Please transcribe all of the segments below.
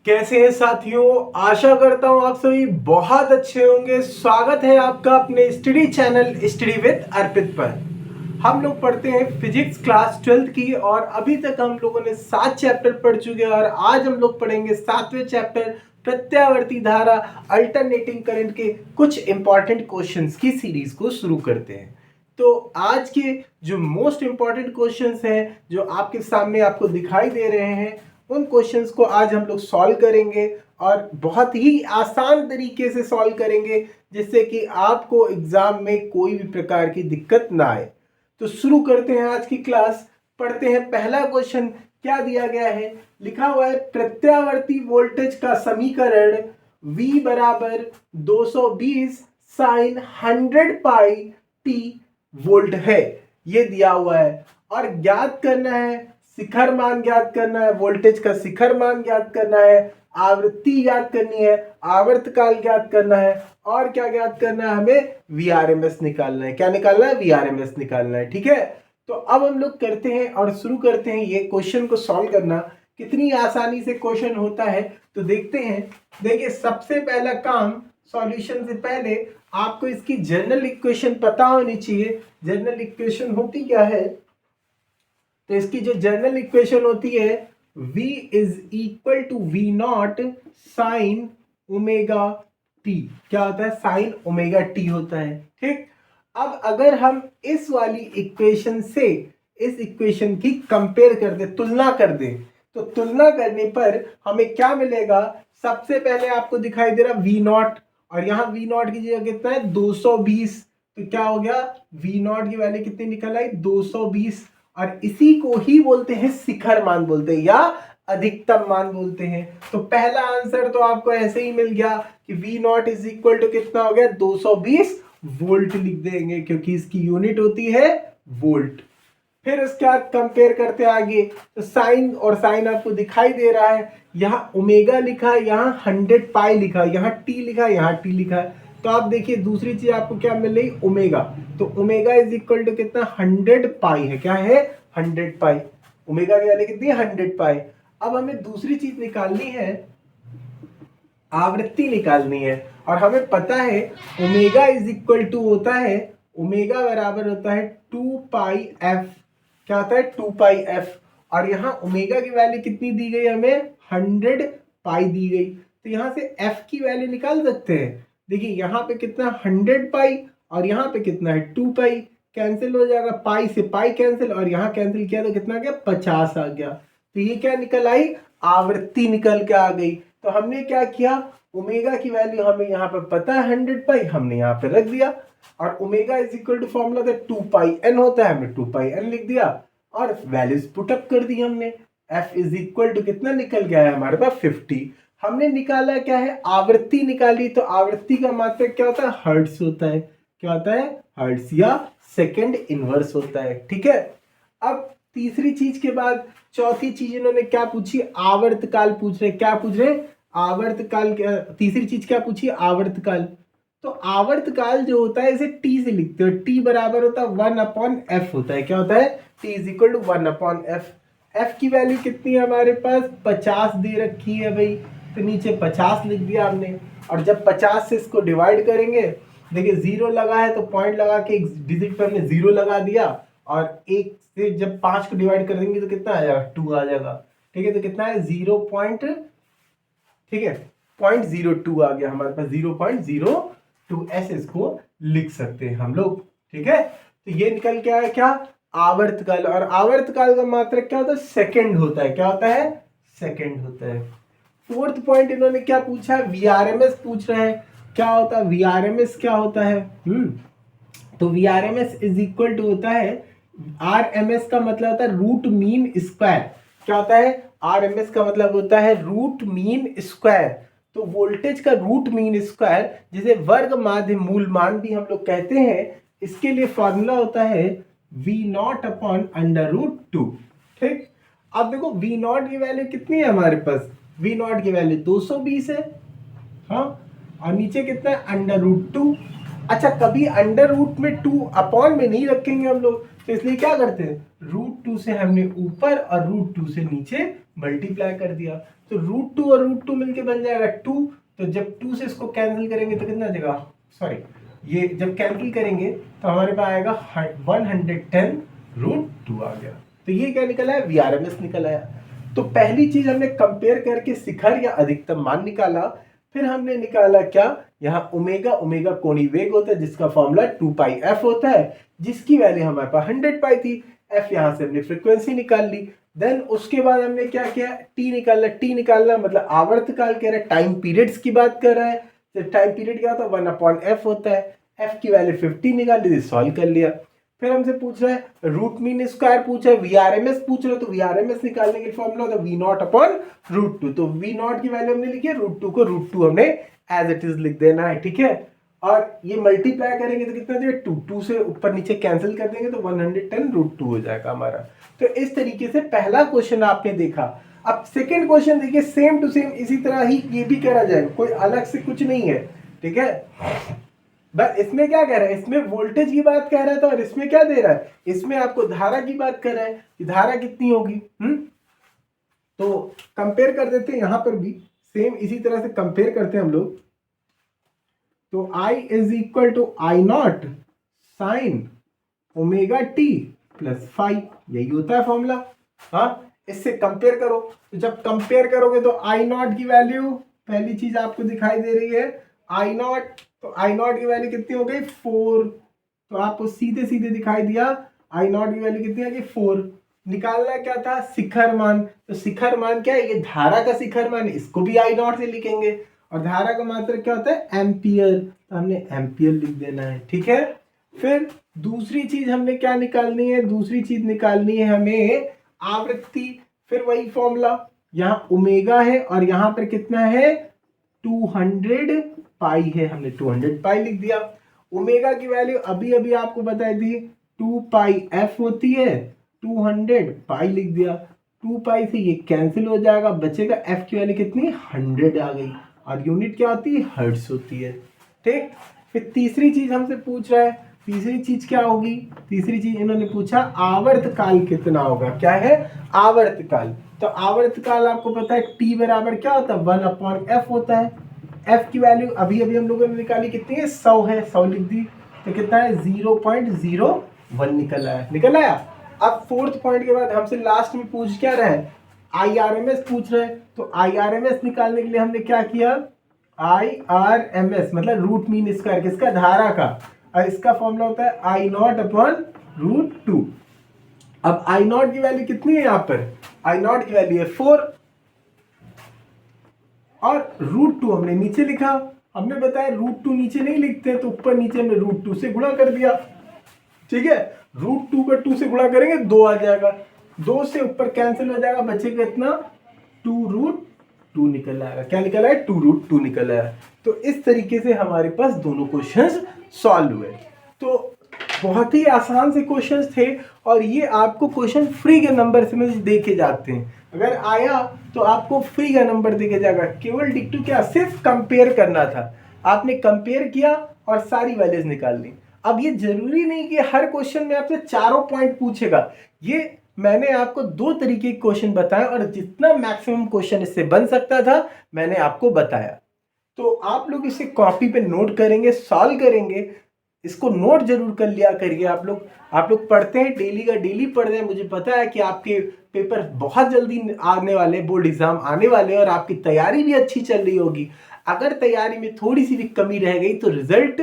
कैसे हैं साथियों। आशा करता हूं आप सभी बहुत अच्छे होंगे। स्वागत है आपका अपने स्टडी चैनल स्टडी विद अर्पित पर। हम लोग पढ़ते हैं फिजिक्स क्लास 12th की और अभी तक हम लोगों ने 7 चैप्टर पढ़ चुके हैं और आज हम लोग पढ़ेंगे 7वें चैप्टर प्रत्यावर्ती धारा अल्टरनेटिंग करंट के कुछ इंपॉर्टेंट क्वेश्चंस की सीरीज को शुरू करते हैं। तो आज के जो मोस्ट इंपॉर्टेंट क्वेश्चंस हैं जो आपके सामने आपको दिखाई दे रहे हैं उन क्वेश्चंस को आज हम लोग सॉल्व करेंगे और बहुत ही आसान तरीके से सॉल्व करेंगे जिससे कि आपको एग्जाम में कोई भी प्रकार की दिक्कत ना आए। तो शुरू करते हैं आज की क्लास। पढ़ते हैं पहला क्वेश्चन क्या दिया गया है। लिखा हुआ है प्रत्यावर्ती वोल्टेज का समीकरण V बराबर 220 साइन 100 पाई t वोल्ट है, ये दिया हुआ है और ज्ञात करना है शिखर मान ज्ञात करना है, वोल्टेज का शिखर मान ज्ञात करना है, आवृत्ति ज्ञात करनी है, आवर्तकाल ज्ञात करना है और क्या ज्ञात करना है, हमें VRMS निकालना है। क्या निकालना है? VRMS निकालना है। ठीक है, तो अब हम लोग करते हैं और शुरू करते हैं ये क्वेश्चन को सॉल्व करना। कितनी आसानी से क्वेश्चन होता है तो देखते हैं। देखिए, सबसे पहला काम सॉल्यूशन से पहले आपको इसकी जनरल इक्वेशन पता होनी चाहिए। जनरल इक्वेशन होती क्या है? तो इसकी जो जनरल इक्वेशन होती है V is equal to V naught sine omega T. क्या होता है? साइन ओमेगा टी होता है। ठीक, अब अगर हम इस वाली इक्वेशन से इस इक्वेशन की कंपेयर कर दे, तुलना कर दे, तो तुलना करने पर हमें क्या मिलेगा? सबसे पहले आपको दिखाई दे रहा V नॉट और यहाँ V नॉट की जगह कितना है? 220। तो क्या हो गया? V नॉट की वैल्यू कितनी निकल आई? 220 और इसी को ही बोलते हैं शिखर मान बोलते हैं या अधिकतम मान बोलते हैं। तो पहला आंसर तो आपको ऐसे ही मिल गया कि V naught is equal to कितना हो गया? 220 वोल्ट लिख देंगे क्योंकि इसकी यूनिट होती है वोल्ट। फिर उसके बाद कंपेयर करते हैं आगे। तो साइन और साइन आपको दिखाई दे रहा है, यहाँ ओमेगा लिखा है, यहाँ 100 पाई लिखा है, यहाँ टी लिखा है, यहाँ टी लिखा है। तो आप देखिए दूसरी चीज आपको क्या मिल रही? ओमेगा। तो ओमेगा इज इक्वल टू कितना? 100 पाई है। क्या है? 100 पाई। ओमेगा की वैल्यू कितनी है? 100 पाई। अब हमें दूसरी चीज निकालनी है, आवृत्ति निकालनी है और हमें पता है ओमेगा इज इक्वल टू होता है, ओमेगा बराबर होता है 2 पाई एफ। क्या होता है? 2 पाई एफ। और यहाँ ओमेगा की वैल्यू कितनी दी गई? हमें 100 पाई दी गई। तो यहाँ से एफ की वैल्यू निकाल सकते हैं। देखिए यहाँ पे कितना? 100 पाई और यहाँ पे कितना है? 2 पाई। कैंसिल हो जाएगा, पाई से पाई कैंसिल और यहाँ कैंसिल किया तो कितना गया? 50 आ गया। तो ये क्या निकल आई? आवृत्ति निकल के आ गई। तो हमने क्या किया? ओमेगा की वैल्यू हमें यहाँ पे पता है 100 पाई, हमने यहाँ पे रख दिया और omega is equal to formula था 2 पाई एन होता है, हमने 2 पाई एन लिख दिया और वैल्यूज पुट अप कर दी हमने। एफ इज इक्वल टू कितना निकल गया है हमारे पास? 50। हमने निकाला क्या है? आवृत्ति निकाली। तो आवृत्ति का मात्रक क्या होता है? हर्ट्ज होता है। क्या होता है? हर्ट्ज या सेकंड इनवर्स होता है। ठीक है, अब तीसरी चीज के बाद चौथी चीज इन्होंने क्या पूछी? आवर्तकाल पूछ रहे। क्या पूछ रहे? आवर्तकाल। तीसरी चीज क्या पूछी? आवर्तकाल। तो आवर्तकाल जो होता है इसे टी से लिखते हो। टी बराबर होता है 1/f होता है। क्या होता है? T is equal to 1/f। F की वैल्यू कितनी है हमारे पास? 50 दे रखी है भाई, तो नीचे 50 लिख दिया हमने। और जब 50 से इसको डिवाइड करेंगे, देखिए 0 लगा है तो पॉइंट लगा के एक डिजिट पर हमने 0 लगा दिया और एक से जब 5 को डिवाइड कर देंगे तो कितना आ जाएगा? 2 आ जाएगा। ठीक है, तो कितना है? 0 पॉइंट, ठीक है, 0.02 आ गया हमारे पास। 0.02 ऐसे इसको लिख सकते हैं हम लोग। ठीक है, तो ये निकल के आया क्या? आवर्तकाल। और आवर्तकाल का मात्रक क्या होता है? सेकंड होता है। क्या होता है? सेकंड होता है। फोर्थ पॉइंट इन्होंने क्या पूछा है? VRMS पूछ रहे हैं। क्या होता है VRMS? क्या होता है? तो VRMS इज इक्वल टू होता है, RMS का मतलब होता है रूट मीन स्क्वायर। क्या होता है? RMS का मतलब होता है रूट मीन स्क्वायर। तो वोल्टेज का रूट मीन स्क्वायर, जिसे वर्ग माध्य मूल मान भी हम लोग कहते हैं, इसके लिए फॉर्मूला होता है V नॉट अपॉन √2। ठीक, अब देखो V नॉट की वैल्यू कितनी है हमारे पास? V नॉट की वैल्यू 220 है। हाँ, और नीचे कितना है? √2। अच्छा, कभी अंडर रूट में 2 अपॉन में नहीं रखेंगे हम लोग, तो इसलिए क्या करते हैं, √2 से हमने ऊपर और √2 से नीचे मल्टीप्लाई कर दिया। तो √2 और √2 मिलके बन जाएगा 2। तो जब 2 से इसको कैंसिल करेंगे तो कितना देगा, सॉरी ये जब कैंसिल करेंगे तो हमारे पास आएगा 110 √2 आ गया। तो ये क्या निकला है, VRMS निकल आया। तो पहली चीज हमने कंपेयर करके शिखर या अधिकतम मान निकाला। फिर हमने निकाला क्या, यहाँ ओमेगा, ओमेगा कोणीय वेग होता है जिसका फॉर्मूला 2πf होता है, जिसकी वैल्यू हमारे पास 100π थी। f यहाँ से हमने फ्रीक्वेंसी निकाल ली। देन उसके बाद हमने क्या किया, t निकालना। t निकालना मतलब आवर्तकाल कह रहा है, टाइम पीरियड्स की बात कर रहा है। तो टाइम पीरियड क्या होता है, 1/f होता है। f की वैल्यू 50 निकाल ली, सॉल्व कर लिया। फिर हमसे पूछ रहा है रूट मीन स्क्वायर पूछा है, VRMS पूछ रहा है, तो VRMS निकालने के फॉर्मूला होता है V0/√2। तो V0 की वैल्यू हमने लिखी है, √2 को √2 हमने एज इट इज लिख देना है, ठीक है। और ये मल्टीप्लाई करेंगे तो कितना देगा, 2 से ऊपर नीचे कैंसिल कर देंगे तो 110 √2 हो जाएगा हमारा। तो इस तरीके से पहला क्वेश्चन आपने देखा। अब सेकेंड क्वेश्चन देखिए, सेम टू सेम इसी तरह ही ये भी करा जाएगा, कोई अलग से कुछ नहीं है, ठीक है। बस इसमें क्या कह रहा है, इसमें वोल्टेज की बात कह रहा था और इसमें क्या दे रहा है, इसमें आपको धारा की बात कर रहा है कि धारा कितनी होगी। तो कंपेयर कर देते हैं, यहां पर भी सेम इसी तरह से कंपेयर करते हैं हम लोग। तो I is equal to I0 sin ω/t + phi, यही होता है फॉर्मूला। हाँ, इससे कंपेयर करो। तो जब कंपेयर करोगे तो I0 की वैल्यू, पहली चीज आपको दिखाई दे रही है I0, तो I0 की वैल्यू कितनी हो गई, 4। तो आपको सीधे सीधे दिखाई दिया I0 की वैल्यू कितनी आ गई, 4। निकालना क्या था, शिखर मान। तो शिखर मान क्या है, ये धारा का शिखर मान, इसको भी I0 से लिखेंगे। और धारा का मात्रक क्या होता है, एम्पियर, तो हमने एम्पियर लिख देना है, ठीक है। फिर दूसरी चीज हमने क्या निकालनी है, दूसरी चीज निकालनी है हमें आवृत्ति। फिर वही फॉर्मूला, यहाँ ओमेगा है और यहाँ पर कितना है, 200π है, हमने 200π लिख दिया। ओमेगा की वैल्यू अभी अभी आपको बताई थी 2πf होती है, 200π लिख दिया। 2π से ये कैंसिल हो जाएगा, बचेगा f की वैल्यू कितनी, 100 आ गई। और यूनिट क्या होती है, हर्ट्ज होती है, ठीक। फिर तीसरी चीज हमसे पूछ रहा है, तीसरी चीज क्या होगी, तीसरी चीज इन्होंने पूछा आवर्तकाल कितना होगा, क्या है, आवर्तकाल। तो आवर्तकाल आपको पता है t बराबर क्या होता है, 1/f होता है। f की वैल्यू अभी अभी हम लोगों ने निकाली, कितनी है, 100 है, 100 लिख दी। तो कितना है, 0.01 निकल आया, निकल आया। अब फोर्थ पॉइंट के बाद हमसे लास्ट में पूछ क्या रहा है, IRMS पूछ रहे हैं। तो IRMS निकालने के लिए हमने क्या किया, IRMS मतलब रूट मीन स्क्वायर, किसका, धारा का। और इसका फॉर्मूला होता है I0/√2। अब I0 की वैल्यू कितनी है, यहाँ पर I0 की वैल्यू है 4 और √2 हमने नीचे लिखा। हमने बताया √2 नीचे नहीं लिखते, तो ऊपर नीचे हमने √2 से गुणा कर दिया, ठीक है। √2 का 2 से गुणा करेंगे 2 आ जाएगा, 2 से ऊपर कैंसिल हो जाएगा, बचेगा इतना 2√2 निकल आएगा। क्या निकल आया, 2√2 निकल आया। तो इस तरीके से हमारे पास दोनों क्वेश्चंस सॉल्व हुए। तो बहुत ही आसान से क्वेश्चंस थे और ये आपको क्वेश्चन फ्री के नंबर से में देखे जाते हैं। अगर आया तो आपको फ्री का नंबर देके जाएगा, केवल डिक्टू क्या, सिर्फ कंपेयर करना था। आपने कंपेयर किया और सारी वैल्यूज निकाल ली। अब ये जरूरी नहीं कि हर क्वेश्चन में आपसे चारों पॉइंट पूछेगा, ये मैंने आपको 2 तरीके के क्वेश्चन बताए और जितना मैक्सिमम क्वेश्चन इससे बन सकता था मैंने आपको बताया। तो आप लोग इसे कॉपी पे नोट करेंगे, सॉल्व करेंगे, इसको नोट जरूर कर लिया करिए। आप लोग पढ़ते हैं, डेली का डेली पढ़ रहे हैं। मुझे पता है कि आपके पेपर बहुत जल्दी आने वाले, बोर्ड एग्जाम आने वाले और आपकी तैयारी भी अच्छी चल रही होगी। अगर तैयारी में थोड़ी सी भी कमी रह गई तो रिजल्ट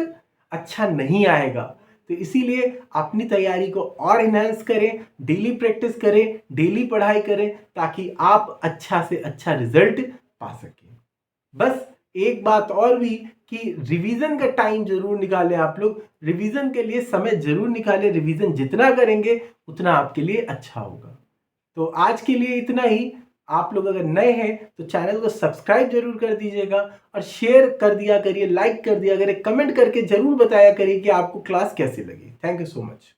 अच्छा नहीं आएगा। तो इसीलिए अपनी तैयारी को और इनहेंस करें, डेली प्रैक्टिस करें, डेली पढ़ाई करें, ताकि आप अच्छा से अच्छा रिजल्ट पा सकें। बस एक बात और भी कि रिवीजन का टाइम जरूर निकालें। आप लोग रिवीजन के लिए समय जरूर निकालें। रिवीजन जितना करेंगे उतना आपके लिए अच्छा होगा। तो आज के लिए इतना ही। आप लोग अगर नए हैं तो चैनल को सब्सक्राइब जरूर कर दीजिएगा और शेयर कर दिया करिए, लाइक कर दिया करिए, कमेंट करके जरूर बताया करिए कि आपको क्लास कैसी लगी। Thank you so much.